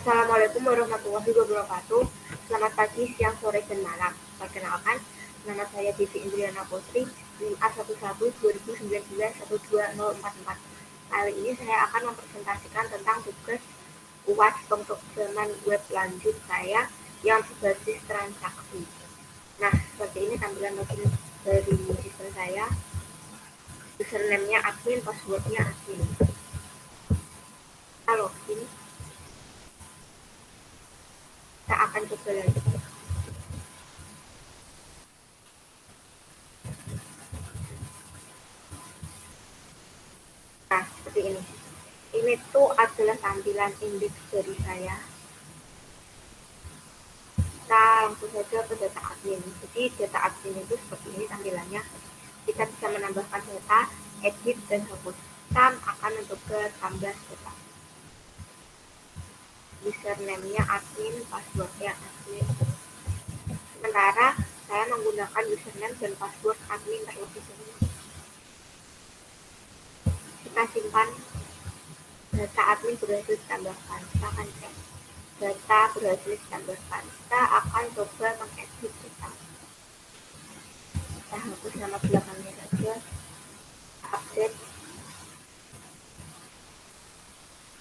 Assalamualaikum warahmatullahi wabarakatuh. Selamat pagi, siang, sore, dan malam. Perkenalkan, nama saya Devi Indriana Putri, NIM A11 2019 12044. Kali ini saya akan mempresentasikan tentang tugas UAS pemrograman web lanjut saya yang berbasis transaksi. Nah, seperti ini tampilan login dari sistem saya. Username-nya admin, password-nya admin. Kita login. Kita akan coba lagi. Nah, seperti ini. Ini tuh adalah tampilan indeks dari saya. Kita langsung saja ke data admin. Jadi data admin itu seperti ini tampilannya. Kita bisa menambahkan data, edit, dan hapus. Kita akan mencoba tambah data. Username-nya admin, password-nya admin. Sementara saya menggunakan username dan password admin terlebih dahulu. Kita simpan. Data admin berhasil ditambahkan. Kita akan cek. Data berhasil ditambahkan. Kita akan coba mengedit data. Kita hapus nama belakangnya saja. Update.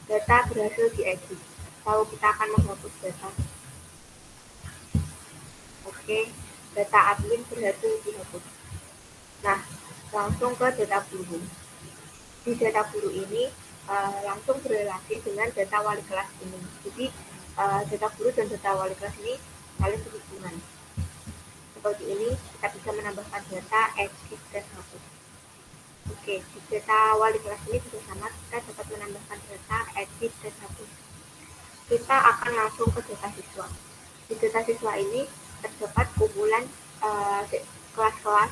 Data berhasil diedit. Lalu kita akan menghapus data. Oke, data admin berhasil dihapus. Nah, langsung ke data guru. Di data guru ini langsung berrelasi dengan data wali kelas ini. Jadi data guru dan data wali kelas ini saling berhubungan. Seperti ini kita bisa menambahkan data, edit, dan hapus. Oke, di data wali kelas ini juga sama, kita dapat menambahkan data, edit, dan hapus. Kita akan langsung ke data siswa. Di data siswa ini terdapat kumpulan kelas-kelas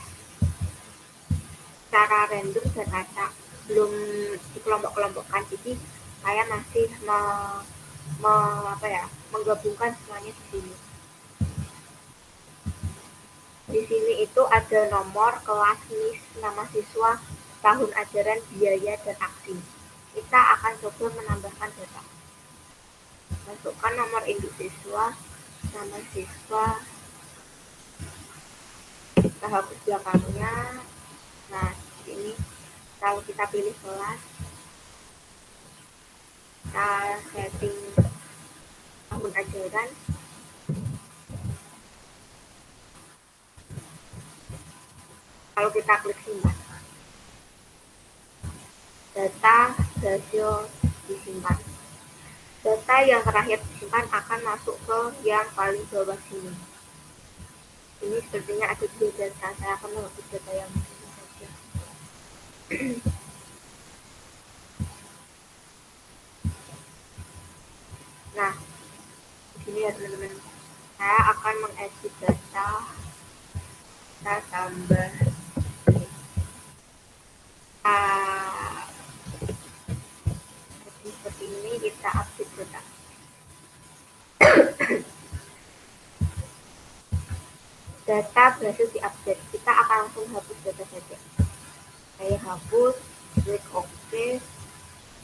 secara random dan acak, belum dikelompok-kelompokkan. Jadi saya masih menggabungkan semuanya di sini. Di sini itu ada nomor, kelas, NIS, nama siswa, tahun ajaran, biaya, dan aksi. Kita akan coba menambahkan data. Masukkan nomor induk siswa, nama siswa, kita hapus belakangnya. Nah, ini kalau kita pilih kelas, kita setting tahun ajaran, kalau kita klik simpan, data berhasil disimpan. Data yang terakhir disimpan akan masuk ke yang paling bawah sini. Ini sepertinya ada 2 data, saya akan menghapus data yang ini saja. Nah, di sini ya teman-teman, saya akan mengedit data. Kita tambah ini. Seperti ini kita update data. Data berhasil diupdate. Kita akan langsung hapus data saja. Saya hapus, klik OK.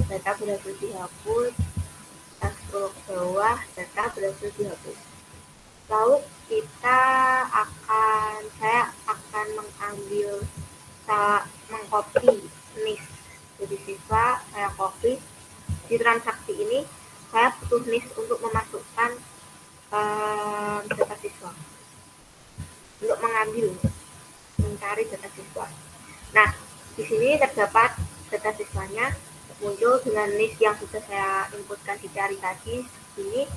Data berhasil dihapus. Kita scroll ke bawah, data berhasil dihapus. Lalu saya akan mengcopy NIS jadi siswa, saya copy. Di transaksi ini saya butuh NIS untuk memasukkan data siswa, untuk mencari data siswa. Nah, di sini terdapat data siswanya muncul dengan NIS yang sudah saya inputkan dicari tadi. Ini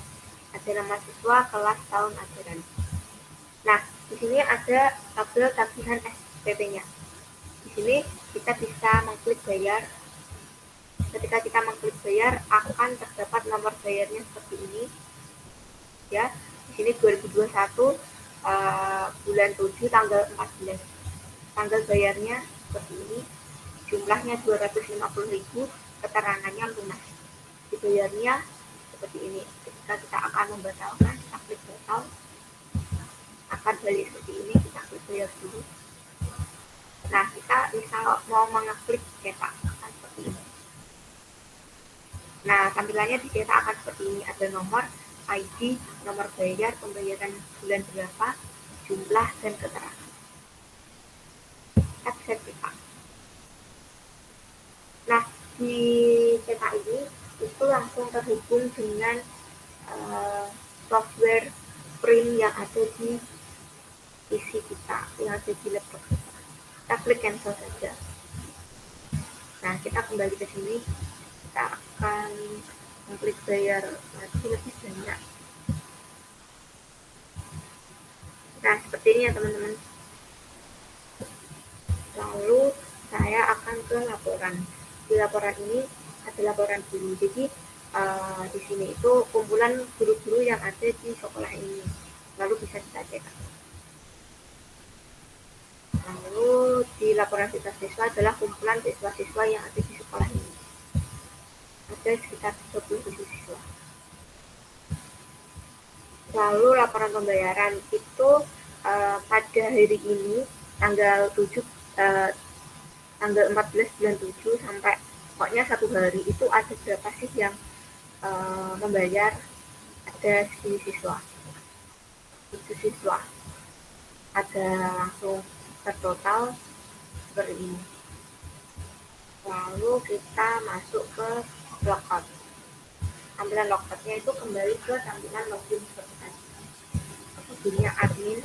ada nama siswa, kelas, tahun ajaran. Nah, di sini ada tabel tagihan SPP-nya. Di sini kita bisa mengklik bayar. Ketika kita mengklik bayar, akan terdapat nomor bayarnya seperti ini. Ya, di sini 2021 bulan 7 tanggal 14. Tanggal bayarnya seperti ini. Jumlahnya 250.000, keterangannya lunas. Dibayarnya seperti ini. Ketika kita akan membatalkan, kita klik batal, akan balik seperti ini. Kita klik bayar dulu. Nah, kita misal mau mengeklik cetak, akan seperti ini. Nah, tampilannya dicetak akan seperti ini. Ada nomor, ID, nomor bayar, pembayaran bulan berapa, jumlah, dan keterangan. Tap sertifikat. Nah, di cetak ini itu langsung terhubung dengan software print yang ada di PC kita, yang ada di laptop kita. Kita klik cancel saja. Nah, kita kembali ke sini. Kita akan mengklik bayar lagi lebih banyak. Nah, seperti ini ya teman-teman. Lalu saya akan ke laporan. Di laporan ini ada laporan guru. Jadi di sini itu kumpulan guru-guru yang ada di sekolah ini. Lalu bisa kita cek. Lalu di laporan siswa-siswa adalah kumpulan siswa-siswa yang ada di sekolah ini. Ada sekitar 37 siswa. Lalu laporan pembayaran itu pada hari ini tanggal 7 tanggal 14 bulan 7 sampai pokoknya 1 hari itu ada berapa sih yang membayar. Ada segini siswa, itu siswa, ada langsung tertotal seperti ini. Lalu kita masuk ke logout. Tampilan logoutnya itu kembali ke tampilan login seperti tadi. Loginnya admin,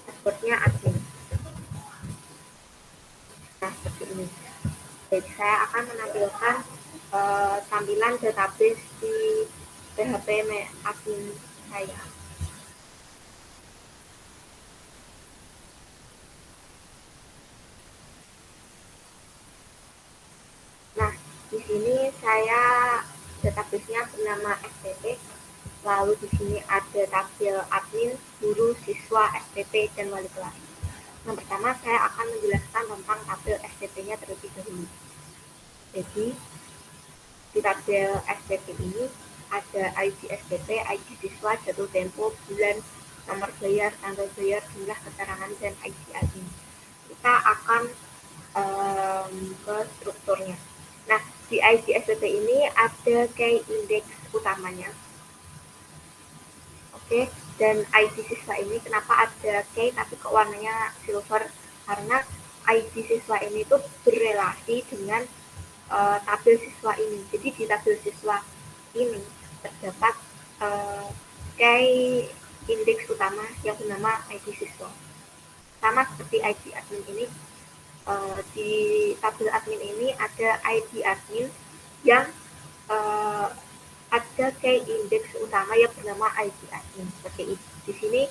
passwordnya admin. Nah, seperti ini. Jadi saya akan menampilkan tampilan database di PHP admin saya. Nah, di sini saya database-nya bernama SPP. Lalu di sini ada tabel admin, guru, siswa, SPP, dan wali kelas. Yang pertama saya akan menjelaskan tentang tabel SPP-nya terlebih dahulu. Jadi di tabel SPP ini ada ID SPP, ID siswa, jatuh tempo, bulan, nomor bayar, tanggal bayar, jumlah keterangan, dan ID admin. Kita akan ke strukturnya. Nah, di ID SPP ini ada key index utamanya. Oke, dan ID siswa ini kenapa ada key tapi kok warnanya silver? Karena ID siswa ini tuh berrelasi dengan tabel siswa ini. Jadi di tabel siswa ini terdapat key indeks utama yang bernama ID siswa. Sama seperti ID admin ini, di tabel admin ini ada ID admin yang ada key indeks utama yang bernama ID admin. Seperti ini. Di sini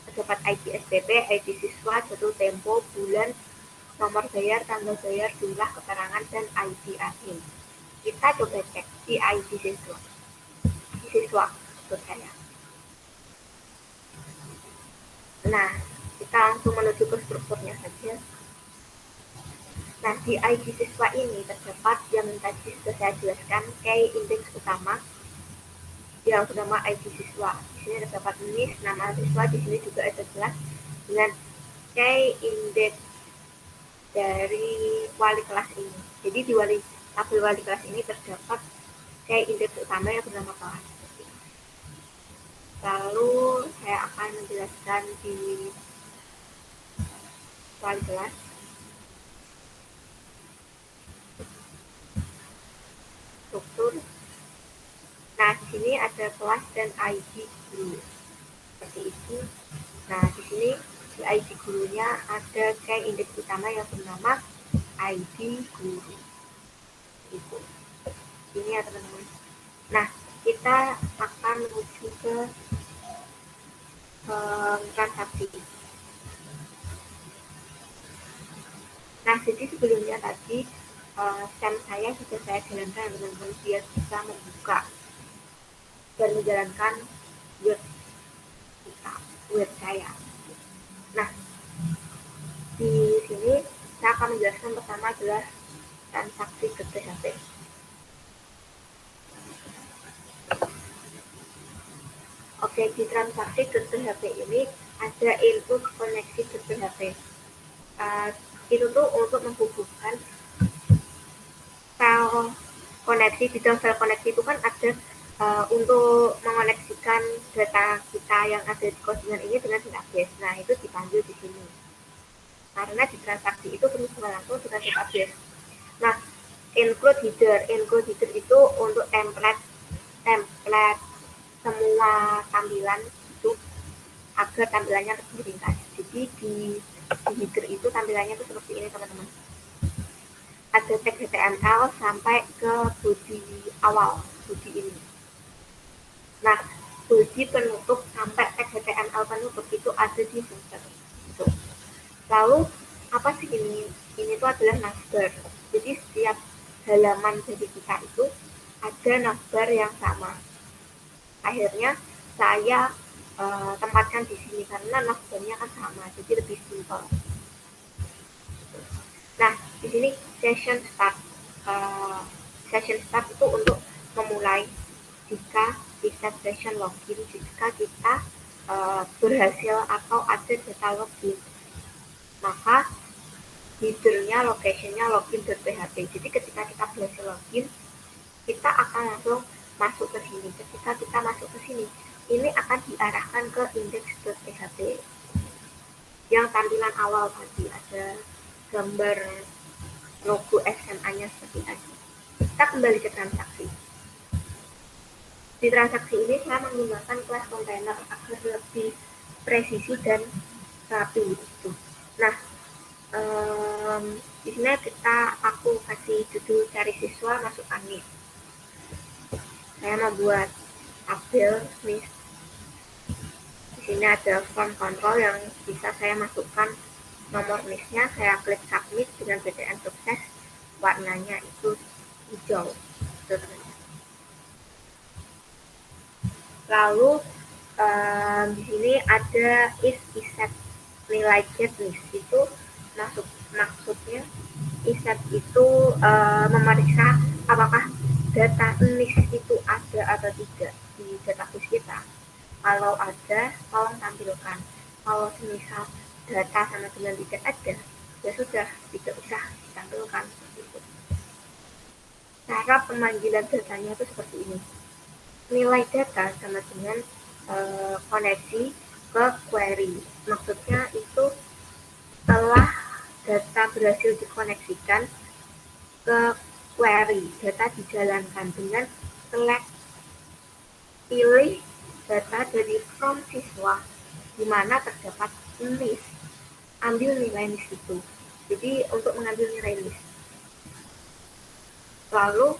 terdapat ID SPP, ID siswa, jatuh tempo, bulan, nomor bayar, tanggal bayar, jumlah keterangan, dan ID admin. Kita coba cek di ID siswa. Siswa menurut saya. Nah, kita langsung menuju ke strukturnya saja. Nah, di ID siswa ini terdapat yang tadi sudah saya jelaskan, key indeks utama yang bernama ID siswa. Di sini terdapat NIS, nama siswa, di sini juga ada jelas dengan key indeks dari wali kelas ini. Jadi di tabel wali kelas ini terdapat key indeks utama yang bernama kelas. Lalu saya akan menjelaskan di wali kelas. Struktur. Nah, di sini ada kelas dan ID guru. Seperti itu. Nah, di sini di ID gurunya ada key indeks utama yang bernama ID guru. Itu. Ini ya teman-teman. Nah, kita akan menuju ke transaksi. Nah, jadi sebelumnya tadi SEM saya sudah saya jalankan teman-teman biar bisa membuka dan menjalankan web saya. Nah, di sini saya akan menjelaskan pertama adalah transaksi ke PHP. Oke, di transaksi ke PHP ini ada input koneksi ke PHP. Itu tuh untuk menghubungkan koneksi di dalam file koneksi itu kan ada untuk mengoneksikan data kita yang ada di codingan ini dengan database. Nah, itu dipanggil di sini. Karena di transaksi itu berhubungan langsung dengan database. Nah, include header itu untuk template semua tampilan itu agar tampilannya lebih ringkas. Jadi di header itu tampilannya itu seperti ini, teman-teman. Ada tag HTML sampai ke body awal, body ini. Nah, body penutup sampai tag HTML penutup itu ada di footer. Gitu. Lalu apa sih ini? Ini itu adalah navbar. Jadi setiap halaman dari kita itu ada navbar yang sama. Akhirnya saya tempatkan di sini karena navbarnya kan sama, jadi lebih simpel. Nah, di sini session start. Session start itu untuk memulai jika di start session login, jika kita berhasil atau ada data login, maka header-nya, location-nya login.php. Jadi ketika kita berhasil login, kita akan langsung masuk ke sini. Ketika kita masuk ke sini, ini akan diarahkan ke index.php. Yang tampilan awal tadi ada gambar logo SMA-nya seperti tadi. Kita kembali ke transaksi. Di transaksi ini saya menggunakan class container agar lebih presisi dan rapi gitu. Nah, di sini aku kasih judul cari siswa masukkan nih. Saya membuat tabel nih. Di sini ada form control yang bisa saya masukkan nomor NIS-nya, saya klik submit dengan PTN sukses, warnanya itu hijau. Lalu di sini ada if set nilai get NIS itu maksudnya iset itu memeriksa apakah data NIS itu ada atau tidak di database kita. Kalau ada, tolong tampilkan. Kalau semisal data sama dengan tidak ada, ya sudah, tidak usah ditampilkan. Cara pemanggilan datanya itu seperti ini. Nilai data sama dengan koneksi ke query. Maksudnya itu setelah data berhasil dikoneksikan ke query, data dijalankan dengan select, pilih data dari from siswa di mana terdapat NIS, ambil nilai NIS itu. Jadi untuk mengambil nilai NIS, lalu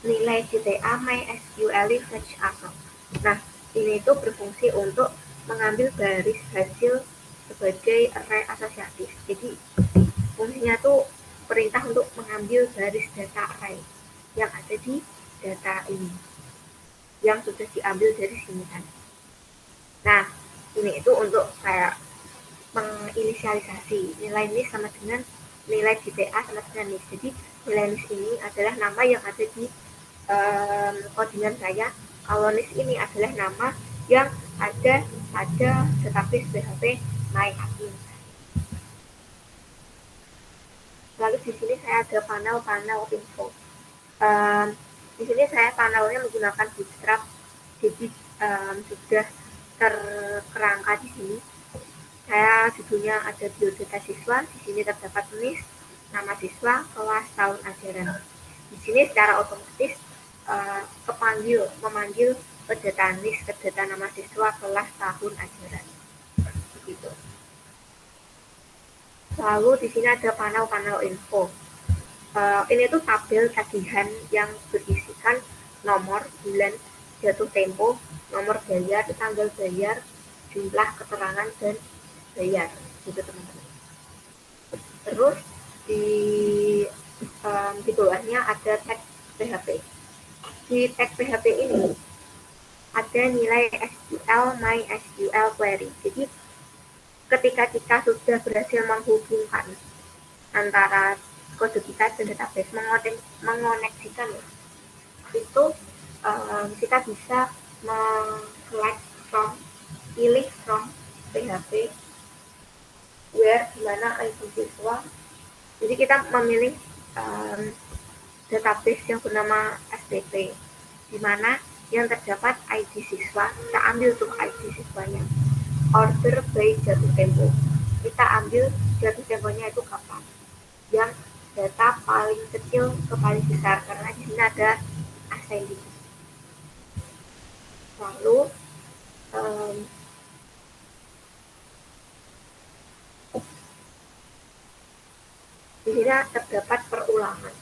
nilai GTA MySQL fetch asal. Nah, ini itu berfungsi untuk mengambil garis hasil sebagai array asosiatif. Jadi fungsinya tuh perintah untuk mengambil garis data array yang ada di data ini, yang sudah diambil dari sini kan. Nah, ini itu untuk kayak menginisialisasi nilai NIS sama dengan nilai GTA sama dengan NIS. Jadi nilai NIS ini adalah nama yang ada di codingan saya. Kalau NIS ini adalah nama yang ada pada database PHP MyAdmin. Lalu di sini saya ada panel info. Di sini saya panelnya menggunakan Bootstrap, jadi sudah terkerangka di sini. Saya judulnya ada biodata siswa. Di sini terdapat NIS, nama siswa, kelas, tahun ajaran. Di sini secara otomatis memanggil ke data NIS, ke data nama siswa, kelas, tahun ajaran. Begitu. Lalu di sini ada panel info. Ini tuh tabel tagihan yang berisikan nomor, bulan, jatuh tempo, nomor bayar, tanggal bayar, jumlah keterangan dan bayar, gitu teman-teman. Terus di bawahnya ada tag PHP. Di tag PHP ini ada nilai SQL MySQL query. Jadi ketika kita sudah berhasil menghubungkan antara kode kita dan database, mengoneksikan itu, kita bisa select from, pilih from PHP where, dimana itu siswa. Jadi kita memilih database yang bernama SPT, di mana yang terdapat ID siswa. Kita ambil tuh ID siswanya, order by jatuh tempo. Kita ambil jatuh temponya itu kapan, yang data paling kecil ke paling besar, karena di sini ada ascending. Lalu di sini terdapat perulangan.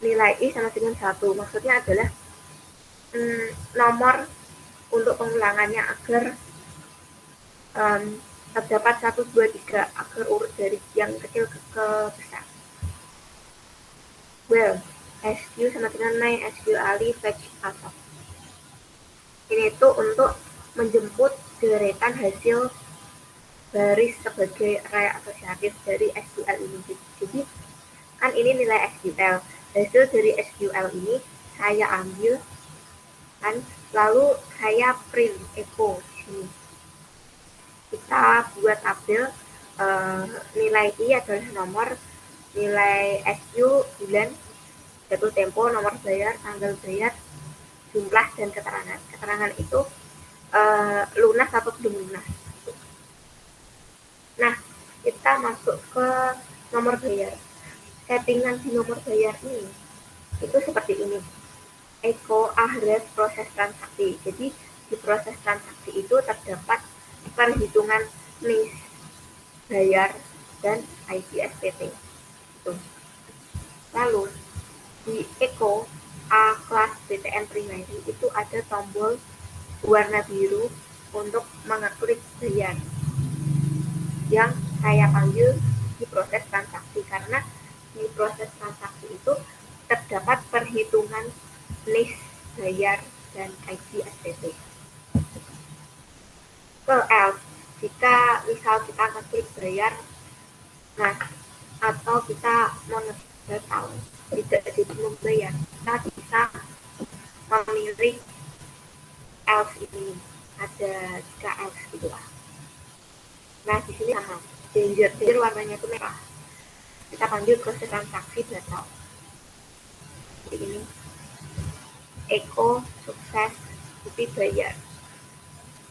Nilai I sama dengan 1, maksudnya adalah nomor untuk pengulangannya agar terdapat 1, 2, 3 agar urut dari yang kecil ke besar. Well, SQ sama dengan main SQ Ali fetch asap. Ini itu untuk menjemput deretan hasil baris sebagai array asosiatif dari SQL ini. Jadi kan ini nilai SQL. Hasil dari SQL ini saya ambil kan, lalu saya print echo di sini. Kita buat tabel nilai I adalah nomor, nilai SQ bulan, jatuh tempo, nomor bayar, tanggal bayar, jumlah, dan keterangan. Keterangan itu lunas atau belum lunas. Nah, kita masuk ke nomor bayar. Settingan di nomor bayar ini itu seperti ini. Echo address proses transaksi. Jadi di proses transaksi itu terdapat perhitungan NIS, bayar, dan ID SPT. Lalu di Echo A kelas BTN primary itu ada tombol warna biru untuk mengeklik bayar, yang saya panggil di proses transaksi, karena di proses transaksi itu terdapat perhitungan NIS, bayar, dan ID SPT. Else, jika misal kita ngeklik bayar, nah, atau kita mau batal, tidak jadi membayar, kita bisa memilih else ini. Ada 3 else gitulah. Nah, di sini sama, danger warnanya itu merah. Kita panggil proses transaksi batal. Jadi ini Echo sukses tapi bayar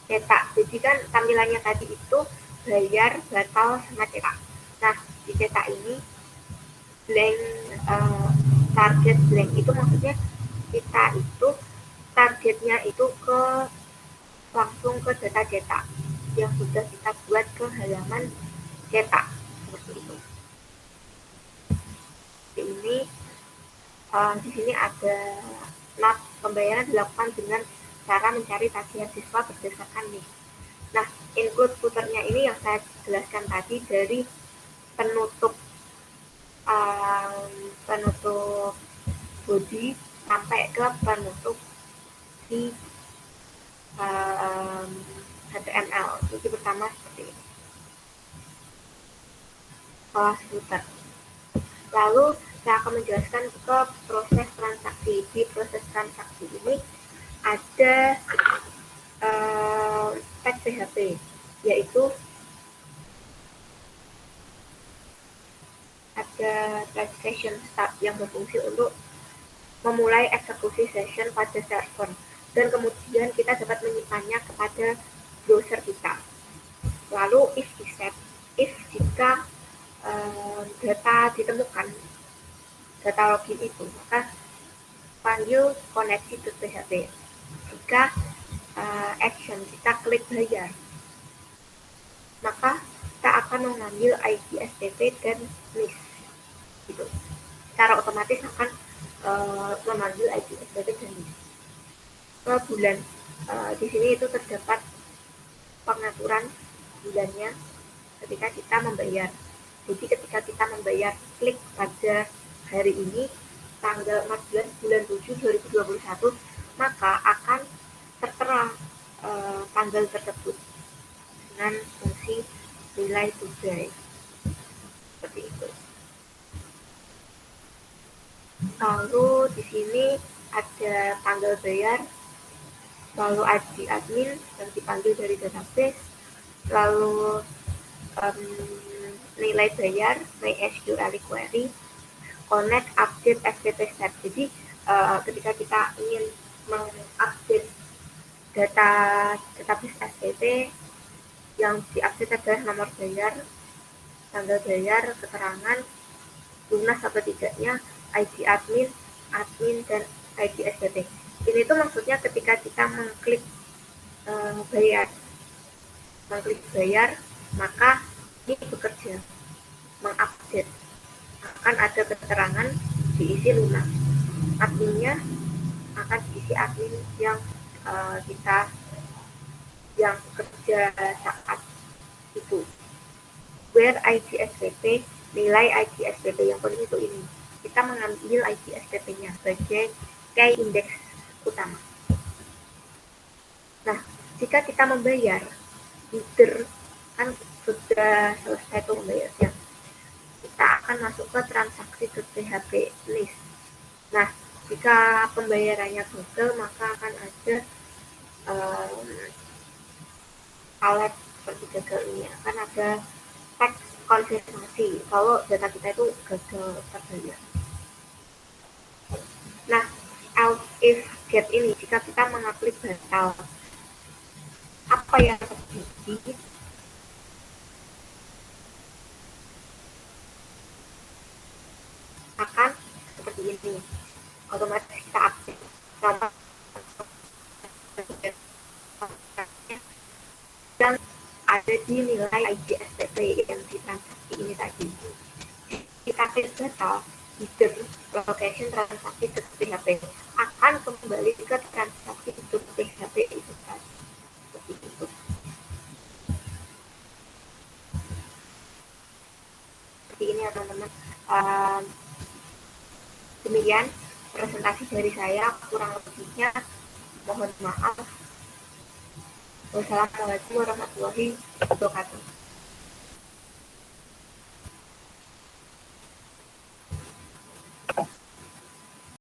cetak. Jadi kan tampilannya tadi itu bayar, batal, sama cetak. Nah, di cetak ini blank, target blank itu maksudnya kita itu targetnya itu langsung ke data cetak yang sudah kita buat ke halaman cetak, seperti itu. Ini di sini ada not pembayaran dilakukan dengan cara mencari tagihan siswa berdasarkan NIS. Nah, include footernya ini yang saya jelaskan tadi, dari penutup body sampai ke penutup di HTML. Jadi pertama seperti ini, kelas footer. Lalu saya akan menjelaskan ke proses transaksi. Di proses transaksi ini ada tag PHP, yaitu ada tag session start yang berfungsi untuk memulai eksekusi session pada server, dan kemudian kita dapat menyimpannya kepada browser kita. Lalu if set, if jika data ditemukan, data login itu, maka panggil koneksi ke PHP. Jika action kita klik bayar, maka kita akan mengambil ID SPT dan NIS. Gitu. Secara otomatis akan memanggil ID SPT dan NIS. Ke bulan, di sini itu terdapat pengaturan bulannya ketika kita membayar. Jadi ketika kita membayar, klik pada hari ini, tanggal 14 bulan 7 2021, maka akan tertera tanggal tersebut dengan fungsi nilai today, seperti itu. Lalu di sini ada tanggal bayar, lalu ID admin yang dipanggil dari database, lalu nilai bayar MySQL query, connect, update, FTP step. Jadi ketika kita ingin mengupdate data database FTP, yang diupdate adalah nomor bayar, tanggal bayar, keterangan, lunas atau tidaknya, ID admin, dan ID SPP. Ini tuh maksudnya ketika kita mengklik bayar, maka ini bekerja mengupdate, akan ada keterangan diisi lunas, adminnya akan diisi admin yang yang bekerja saat itu. Where ID SPP, nilai ID SPP yang penting itu ini. Kita mengambil ID SPP-nya sebagai key index utama. Nah, jika kita membayar, either kan sudah selesai tuh membayarnya, kita akan masuk ke transaksi.php list. Nah, jika pembayarannya gagal, maka akan ada alert seperti gagal ini, akan ada teks konfirmasi kalau data kita itu gagal terbayar. Nah, else if get ini, jika kita mengklik batal, apa yang terjadi? Akan seperti ini, otomatis kita update sama dan ada di nilai ID SPP yang di transaksi ini tadi. Kita klik batal, either location transaksi ke PHP akan kembali ke transaksi itu PHP itu tadi. Seperti itu. Seperti ini ya teman-teman. Demikian presentasi dari saya, kurang lebihnya mohon maaf. Wassalamualaikum warahmatullahi wabarakatuh.